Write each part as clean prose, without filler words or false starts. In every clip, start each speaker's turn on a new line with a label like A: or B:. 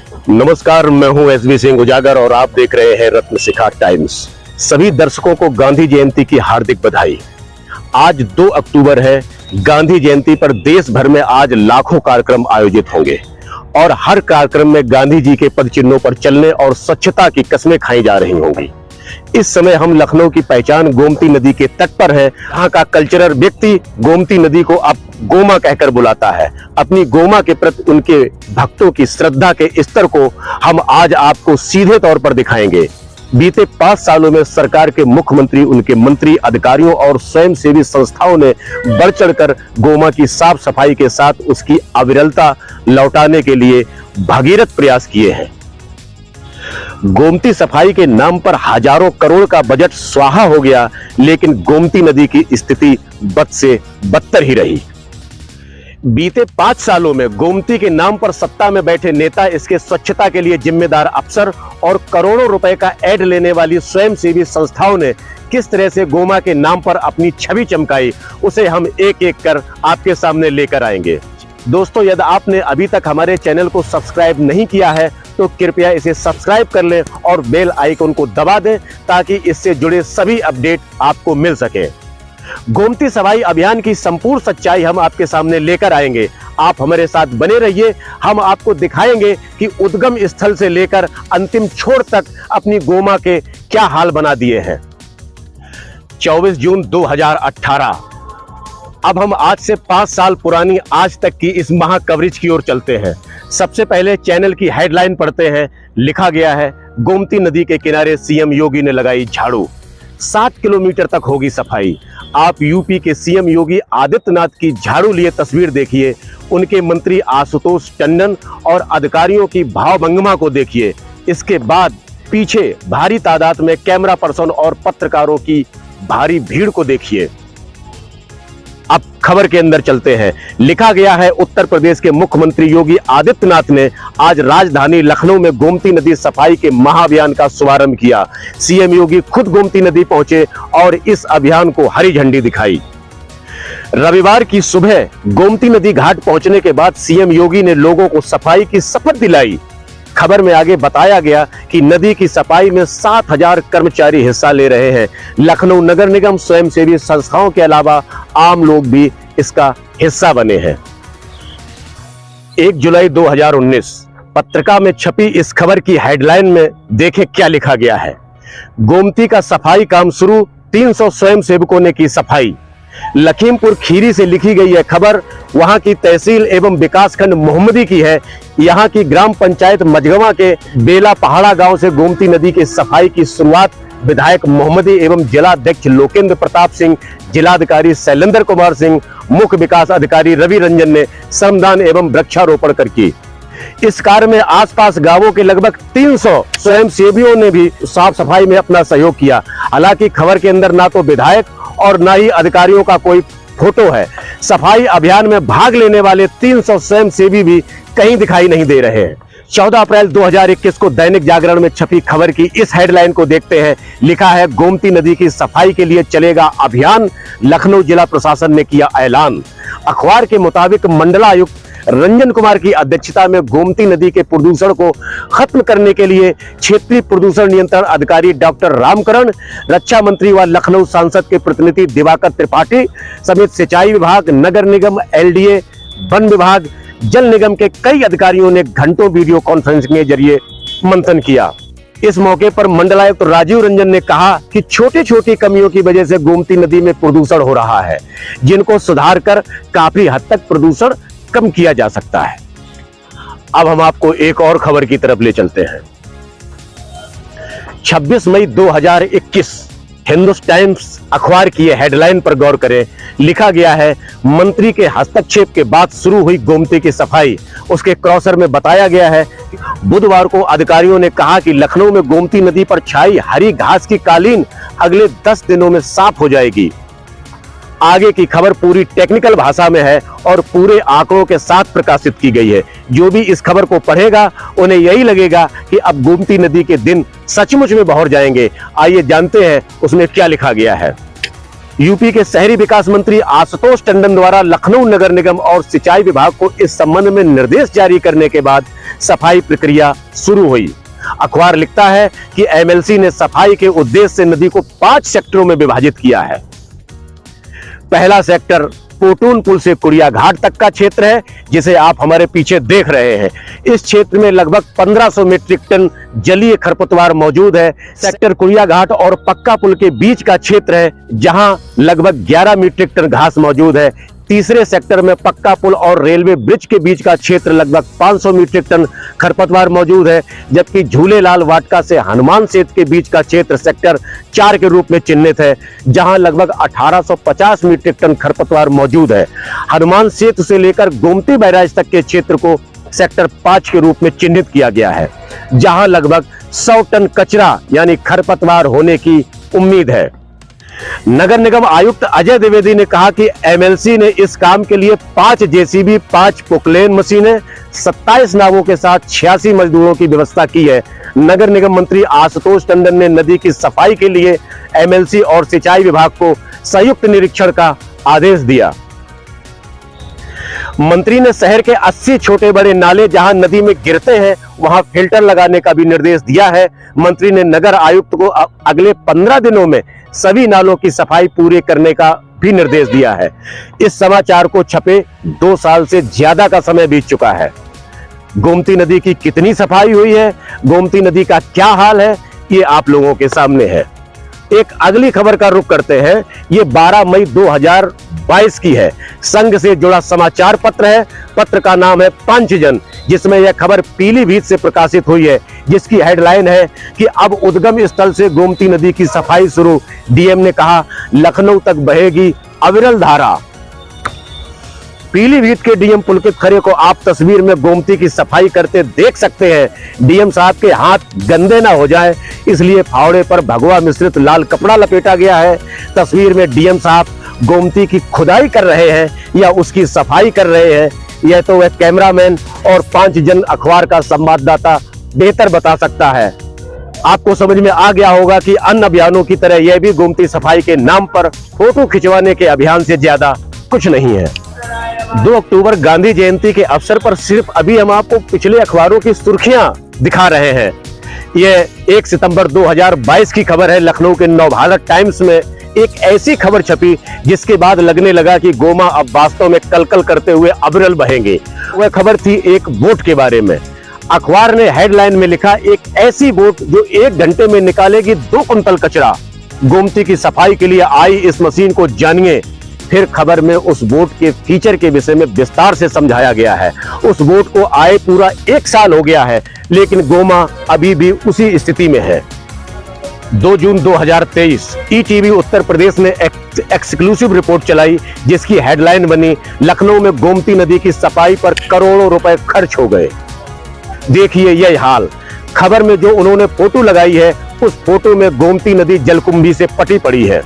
A: नमस्कार, मैं हूं एसबी सिंह उजागर और आप देख रहे हैं रत्न शिखा टाइम्स। सभी दर्शकों को गांधी जयंती की हार्दिक बधाई। आज 2 अक्टूबर है। गांधी जयंती पर देश भर में आज लाखों कार्यक्रम आयोजित होंगे और हर कार्यक्रम में गांधी जी के पद चिन्हों पर चलने और स्वच्छता की कस्में खाई जा रही होंगी। इस समय हम लखनऊ की पहचान गोमती नदी के तट पर है। यहाँ का कल्चरल व्यक्ति गोमती नदी को अब गोमा कहकर बुलाता है। अपनी गोमा के प्रति उनके भक्तों की श्रद्धा के स्तर को हम आज आपको सीधे तौर पर दिखाएंगे। बीते 5 सालों में सरकार के मुख्यमंत्री, उनके मंत्री, अधिकारियों और स्वयंसेवी संस्थाओं ने बढ़ चढ़कर गोमा की साफ सफाई के साथ उसकी अविरलता लौटाने के लिए भगीरथ प्रयास किए हैं। गोमती सफाई के नाम पर हजारों करोड़ का बजट स्वाहा हो गया, लेकिन गोमती नदी की स्थिति बद से बदतर ही रही। बीते 5 सालों में गोमती के नाम पर सत्ता में बैठे नेता, इसके स्वच्छता के लिए जिम्मेदार अफसर और करोड़ों रुपए का ऐड लेने वाली स्वयंसेवी संस्थाओं ने किस तरह से गोमा के नाम पर अपनी छवि चमकाई, उसे हम एक एक कर आपके सामने लेकर आएंगे। दोस्तों, यदि आपने अभी तक हमारे चैनल को सब्सक्राइब नहीं किया है तो कृपया इसे सब्सक्राइब कर लें और बेल आइकन को दबा दें ताकि इससे जुड़े सभी अपडेट आपको मिल सके। गोमती सफाई अभियान की संपूर्ण सच्चाई हम आपके सामने लेकर आएंगे। आप हमारे साथ बने रहिए। हम आपको दिखाएंगे कि उद्गम स्थल से लेकर अंतिम छोर तक अपनी गोमा के क्या हाल बना दिए हैं। 24 जून 2018। अब हम आज से 5 साल पुरानी आज तक की इस महा कवरेज की ओर चलते हैं। सबसे पहले चैनल की हेडलाइन पढ़ते हैं। लिखा गया है, गोमती नदी के किनारे सीएम योगी ने लगाई झाड़ू, 7 किलोमीटर तक होगी सफाई। आप यूपी के सीएम योगी आदित्यनाथ की झाड़ू लिए तस्वीर देखिए, उनके मंत्री आशुतोष टंडन और अधिकारियों की भावभंगिमा को देखिए। इसके बाद पीछे भारी तादाद में कैमरा पर्सन और पत्रकारों की भारी भीड़ को देखिए। अब खबर के अंदर चलते हैं। लिखा गया है, उत्तर प्रदेश के मुख्यमंत्री योगी आदित्यनाथ ने आज राजधानी लखनऊ में गोमती नदी सफाई के महाअभियान का शुभारंभ किया। सीएम योगी खुद गोमती नदी पहुंचे और इस अभियान को हरी झंडी दिखाई। रविवार की सुबह गोमती नदी घाट पहुंचने के बाद सीएम योगी ने लोगों को सफाई की शपथ दिलाई। खबर में आगे बताया गया कि नदी की सफाई में 7,000 कर्मचारी हिस्सा ले रहे हैं। लखनऊ नगर निगम, स्वयंसेवी संस्थाओं के अलावा आम लोग भी इसका हिस्सा बने हैं। 1 जुलाई 2019 पत्रिका में छपी इस खबर की हेडलाइन में देखें क्या लिखा गया है। गोमती का सफाई काम शुरू, 300 स्वयंसेवकों ने की सफाई। लखीमपुर खीरी से लिखी गई यह खबर वहां की तहसील एवं विकासखंड मोहम्मदी की है। यहां की ग्राम पंचायत मझगवा के बेला पहाड़ा गांव से गोमती नदी की सफाई की शुरुआत विधायक मोहम्मदी एवं जिलाध्यक्ष लोकेंद्र प्रताप सिंह, जिलाधिकारी शैलेंद्र कुमार सिंह, मुख्य विकास अधिकारी रवि रंजन ने श्रमदान एवं वृक्षारोपण कर की। इस कार्य में आसपास गांवों के लगभग 300 स्वयंसेवियों ने भी साफ सफाई में अपना सहयोग किया। हालांकि खबर के अंदर ना तो विधायक और ना ही अधिकारियों का कोई फोटो है। सफाई अभियान में भाग लेने वाले 300 स्वयंसेवी भी कहीं दिखाई नहीं दे रहे हैं। 14 अप्रैल 2021 को दैनिक जागरण में छपी खबर की इस हेडलाइन को देखते हैं। लिखा है, गोमती नदी की सफाई के लिए चलेगा अभियान, लखनऊ जिला प्रशासन ने किया ऐलान। अखबार के मुताबिक मंडलायुक्त रंजन कुमार की अध्यक्षता में गोमती नदी के प्रदूषण को खत्म करने के लिए क्षेत्रीय प्रदूषण नियंत्रण अधिकारी डॉक्टर रामकरण, रक्षा मंत्री व लखनऊ सांसद के प्रतिनिधि दिवाकर त्रिपाठी समेत सिंचाई विभाग, नगर निगम, एलडीए, वन विभाग, जल निगम के कई अधिकारियों ने घंटों वीडियो कॉन्फ्रेंसिंग के जरिए मंथन किया। इस मौके पर मंडलायुक्त राजीव रंजन ने कहा कि छोटी छोटी कमियों की वजह से गोमती नदी में प्रदूषण हो रहा है, जिनको सुधार कर काफी हद तक प्रदूषण कम किया जा सकता है। अब हम आपको एक और खबर की तरफ ले चलते हैं। 26 मई 2021 हिंदुस्तान टाइम्स अखबार की हेडलाइन पर गौर करें। लिखा गया है, मंत्री के हस्तक्षेप के बाद शुरू हुई गोमती की सफाई। उसके क्रॉसर में बताया गया है, बुधवार को अधिकारियों ने कहा कि लखनऊ में गोमती नदी पर छाई हरी घास की कालीन अगले 10 दिनों में साफ हो जाएगी। आगे की खबर पूरी टेक्निकल भाषा में है और पूरे आंकड़ों के साथ प्रकाशित की गई है। जो भी इस खबर को पढ़ेगा उन्हें यही लगेगा कि अब गोमती नदी के दिन सचमुच में बहर जाएंगे। आइए जानते हैं उसमें क्या लिखा गया है। यूपी के शहरी विकास मंत्री आशुतोष टंडन द्वारा लखनऊ नगर निगम और सिंचाई विभाग को इस संबंध में निर्देश जारी करने के बाद सफाई प्रक्रिया शुरू हुई। अखबार लिखता है कि एमएलसी ने सफाई के उद्देश्य से नदी को 5 सेक्टरों में विभाजित किया है। पहला सेक्टर पोटून पुल से कुड़िया घाट तक का क्षेत्र है, जिसे आप हमारे पीछे देख रहे हैं। इस क्षेत्र में लगभग 1500 मीट्रिक टन जलीय खरपतवार मौजूद है। सेक्टर कुड़िया घाट और पक्का पुल के बीच का क्षेत्र है, जहां लगभग 11 मीट्रिक टन घास मौजूद है। तीसरे सेक्टर में पक्का पुल और रेलवे ब्रिज के बीच का क्षेत्र लगभग 500 मीट्रिक टन खरपतवार मौजूद है, जबकि झूलेलाल वाटिका से हनुमान सेतु के बीच का क्षेत्र सेक्टर 4 के रूप में चिन्हित है, जहां लगभग 1850 मीट्रिक टन खरपतवार मौजूद है। हनुमान सेतु से लेकर गोमती बैराज तक के क्षेत्र को सेक्टर 5 के रूप में चिन्हित किया गया है, जहां लगभग 100 टन कचरा यानी खरपतवार होने की उम्मीद है। नगर निगम आयुक्त अजय द्विवेदी ने कहा कि एमएलसी ने इस काम के लिए 5 जेसीबी, 5 पोकलेन मशीनें, 27 नावों के साथ 86 मजदूरों की व्यवस्था की है। नगर निगम मंत्री आशुतोष टंडन ने नदी की सफाई के लिए एमएलसी और सिंचाई विभाग को संयुक्त निरीक्षण का आदेश दिया। मंत्री ने शहर के 80 छोटे बड़े नाले जहां नदी में गिरते हैं वहां फिल्टर लगाने का भी निर्देश दिया है। मंत्री ने नगर आयुक्त को अगले 15 दिनों में सभी नालों की सफाई पूरे करने का भी निर्देश दिया है। इस समाचार को छपे 2 साल से ज्यादा का समय बीत चुका है। गोमती नदी की कितनी सफाई हुई है, गोमती नदी का क्या हाल है, ये आप लोगों के सामने है। एक अगली खबर का रुख करते हैं। ये 12 मई 2022 की है। संघ से जुड़ा समाचार पत्र है। पत्र का नाम है पंचजन, जिसमें यह खबर पीलीभीत से प्रकाशित हुई है, जिसकी हेडलाइन है कि अब उद्गम स्थल से गोमती नदी की सफाई शुरू। डीएम ने कहा लखनऊ तक बहेगी अविरल धारा। पीलीभीत के डीएम पुलकित खरे को आप तस्वीर में गोमती की सफाई करते देख सकते हैं। डीएम साहब के हाथ गंदे ना हो जाएं, इसलिए फावड़े पर भगवा मिश्रित लाल कपड़ा लपेटा गया है। तस्वीर में डीएम साहब गोमती की खुदाई कर रहे हैं या उसकी सफाई कर रहे हैं, यह तो वह कैमरामैन और पंचजन अखबार का संवाददाता बेहतर बता सकता है। आपको समझ में आ गया होगा कि अन्य अभियानों की तरह यह भी गोमती सफाई के नाम पर फोटो खिंचवाने के अभियान से ज्यादा कुछ नहीं है। 2 अक्टूबर गांधी जयंती के अवसर पर सिर्फ अभी हम आपको पिछले अखबारों की सुर्खियां दिखा रहे हैं। यह 1 सितंबर 2022 की खबर है। लखनऊ के नवभारत टाइम्स में एक ऐसी खबर छपी जिसके बाद लगने लगा कि गोमा अब वास्तव में कलकल करते हुए अविरल बहेंगे। वह खबर थी एक बोट के बारे में। अखबार ने हेडलाइन में लिखा एक ऐसी बोट जो 1 घंटे में निकालेगी 2 कुंटल कचरा। गोमती की सफाई के लिए आई इस मशीन को जानिए। फिर खबर में उस बोट के फीचर के विषय में विस्तार से समझाया गया है। उस बोट को आए पूरा 1 साल हो गया है, लेकिन गोमा अभी भी उसी स्थिति में है। 2 जून 2023 ईटीवी उत्तर प्रदेश ने एक्सक्लूसिव रिपोर्ट चलाई, जिसकी हेडलाइन बनी लखनऊ में गोमती नदी की सफाई पर करोड़ों रुपए खर्च हो गए। देखिए यह हाल। खबर में जो उन्होंने फोटो लगाई है, उस फोटो में गोमती नदी जलकुंभी से पटी पड़ी है।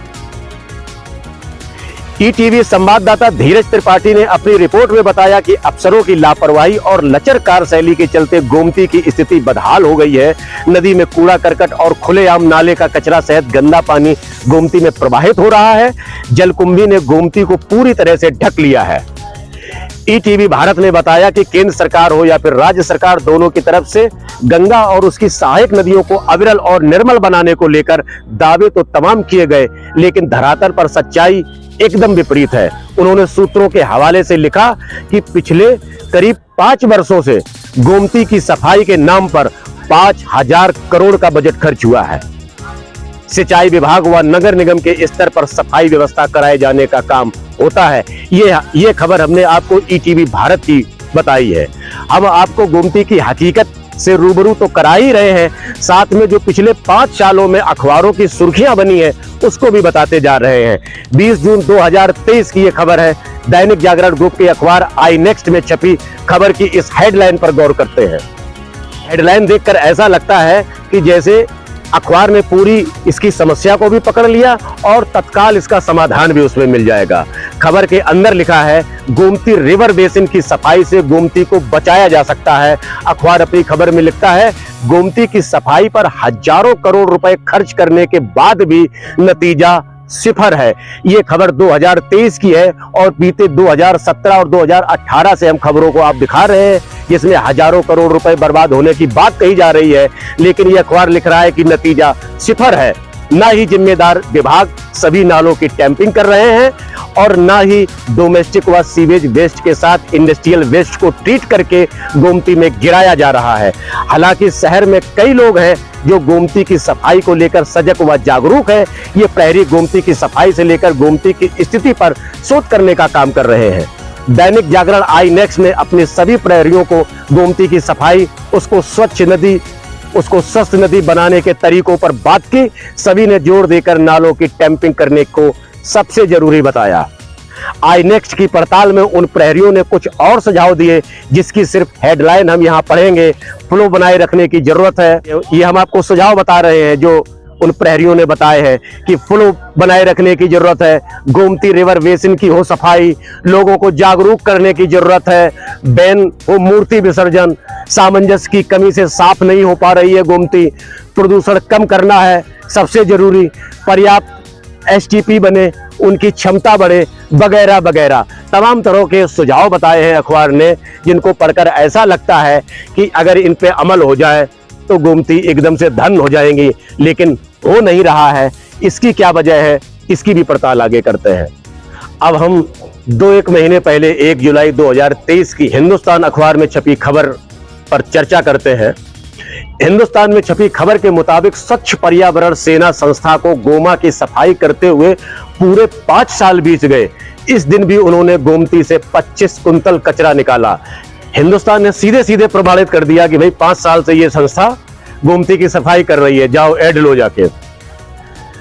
A: ईटीवी संवाददाता धीरज त्रिपाठी ने अपनी रिपोर्ट में बताया कि अफसरों की लापरवाही और लचर कार्यशैली के चलते गोमती की स्थिति बदहाल हो गई है। नदी में कूड़ा करकट और खुलेआम नाले का कचरा सहित गंदा पानी गोमती में प्रवाहित हो रहा है। जलकुंभी ने गोमती को पूरी तरह से ढक लिया है। ईटीवी भारत ने बताया कि केंद्र सरकार हो या फिर राज्य सरकार, दोनों की तरफ से गंगा और उसकी सहायक नदियों को अविरल और निर्मल बनाने को लेकर दावे तो तमाम किए गए, लेकिन धरातल पर सच्चाई एकदम विपरीत है। उन्होंने सूत्रों के हवाले से लिखा कि पिछले करीब 5 वर्षों से गोमती की सफाई के नाम पर 5000 करोड़ का बजट खर्च हुआ है। सिंचाई विभाग व नगर निगम के स्तर पर सफाई व्यवस्था कराए जाने का काम होता है। ये खबर हमने आपको ईटीवी भारत की बताई है। हम आपको गोमती की हकीकत से रूबरू तो करा ही रहे हैं, साथ में जो पिछले 5 सालों में अखबारों की सुर्खियां बनी है उसको भी बताते जा रहे हैं। 20 जून 2023 की ये खबर है। दैनिक जागरण ग्रुप के अखबार आई नेक्स्ट में छपी खबर की इस हेडलाइन पर गौर करते हैं। हेडलाइन देखकर ऐसा लगता है कि जैसे अखबार ने पूरी इसकी समस्या को भी पकड़ लिया और तत्काल इसका समाधान भी उसमें मिल जाएगा। खबर के अंदर लिखा है गोमती रिवर बेसिन की सफाई से गोमती को बचाया जा सकता है। अखबार अपनी खबर में लिखता है गोमती की सफाई पर हजारों करोड़ रुपए खर्च करने के बाद भी नतीजा सिफर है। ये खबर 2023 की है और बीते 2017 और 2018 से हम खबरों को आप दिखा रहे हैं, जिसमें हजारों करोड़ रुपए बर्बाद होने की बात कही जा रही है, लेकिन यह अखबार लिख रहा है कि नतीजा सिफर है। ना ही जिम्मेदार विभाग सभी नालों की टैंपिंग कर रहे हैं और ना ही डोमेस्टिक व सीवेज वेस्ट के साथ इंडस्ट्रियल वेस्ट को ट्रीट करके गोमती में गिराया जा रहा है। हालांकि शहर में कई लोग हैं जो गोमती की सफाई को लेकर सजग व जागरूक है। ये प्रहरी गोमती की सफाई से लेकर गोमती की स्थिति पर शोध करने का काम कर रहे हैं। दैनिक जागरण आई नेक्स्ट ने अपने सभी प्रहरियों को गोमती की सफाई, उसको स्वच्छ नदी, उसको स्वस्थ नदी बनाने के तरीकों पर बात की। सभी ने जोर देकर नालों की टैंपिंग करने को सबसे जरूरी बताया। आई नेक्स्ट की पड़ताल में उन प्रहरियों ने कुछ और सुझाव दिए, जिसकी सिर्फ हेडलाइन हम यहां पढ़ेंगे। फ्लो बनाए रखने की जरूरत है, ये हम आपको सुझाव बता रहे हैं जो उन प्रहरियों ने बताए हैं कि फ्लो बनाए रखने की जरूरत है, गोमती रिवर बेसिन की हो सफाई, लोगों को जागरूक करने की जरूरत है, बैन हो मूर्ति विसर्जन, सामंजस्य की कमी से साफ नहीं हो पा रही है गोमती, प्रदूषण कम करना है सबसे जरूरी, पर्याप्त एसटीपी बने, उनकी क्षमता बढ़े, वगैरह वगैरह तमाम तरह के सुझाव बताए हैं अखबार ने, जिनको पढ़कर ऐसा लगता है कि अगर इन पे अमल हो जाए तो गोमती एकदम से धन हो जाएंगी, लेकिन हो नहीं रहा है। इसकी क्या वजह है, इसकी भी पड़ताल आगे करते हैं। अब हम 2-1 महीने पहले 1 जुलाई 2023 की हिंदुस्तान अखबार में छपी खबर पर चर्चा करते हैं। हिंदुस्तान में छपी खबर के मुताबिक स्वच्छ पर्यावरण सेना संस्था को गोमा की सफाई करते हुए पूरे 5 साल बीत गए। इस दिन भी उन्होंने गोमती से 25 कुंतल कचरा निकाला। हिंदुस्तान ने सीधे सीधे प्रमाणित कर दिया कि भाई 5 साल से ये संस्था गोमती की सफाई कर रही है, जाओ ऐड लो जाके।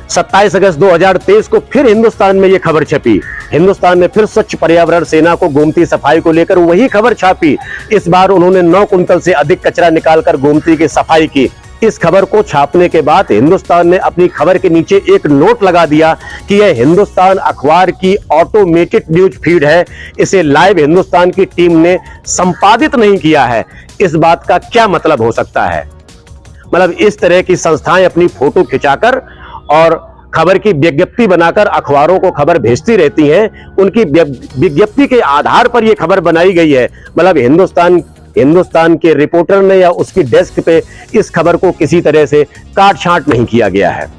A: 27 अगस्त 2023 को फिर हिंदुस्तान में ये खबर छपी। हिंदुस्तान ने फिर स्वच्छ पर्यावरण सेना को गोमती सफाई को लेकर वही खबर छापी। इस बार उन्होंने 9 कुंतल से अधिक कचरा निकालकर गोमती की सफाई की। इस खबर को छापने के बाद हिंदुस्तान ने अपनी खबर के नीचे एक नोट लगा दिया कि यह हिंदुस्तान अखबार की ऑटोमेटेड न्यूज फीड है, इसे लाइव हिंदुस्तान की टीम ने संपादित नहीं किया है। इस बात का क्या मतलब हो सकता है? मतलब इस तरह की संस्थाएं अपनी फोटो खिंचाकर और खबर की विज्ञप्ति बनाकर अखबारों को खबर भेजती रहती हैं। उनकी विज्ञप्ति के आधार पर यह खबर बनाई गई है। मतलब हिंदुस्तान के रिपोर्टर ने या उसकी डेस्क पे इस खबर को किसी तरह से काट छांट नहीं किया गया है।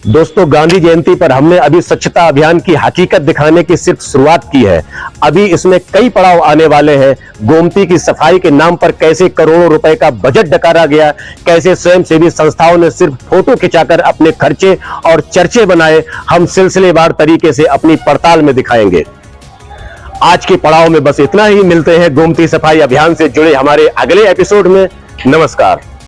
A: दोस्तों, गांधी जयंती पर हमने अभी स्वच्छता अभियान की हकीकत दिखाने की सिर्फ शुरुआत की है। अभी इसमें कई पड़ाव आने वाले हैं। गोमती की सफाई के नाम पर कैसे करोड़ों रुपए का बजट डकारा गया, कैसे स्वयंसेवी संस्थाओं ने सिर्फ फोटो खिंचाकर अपने खर्चे और चर्चे बनाए, हम सिलसिलेवार तरीके से अपनी पड़ताल में दिखाएंगे। आज के पड़ाव में बस इतना ही। मिलते हैं गोमती सफाई अभियान से जुड़े हमारे अगले एपिसोड में। नमस्कार।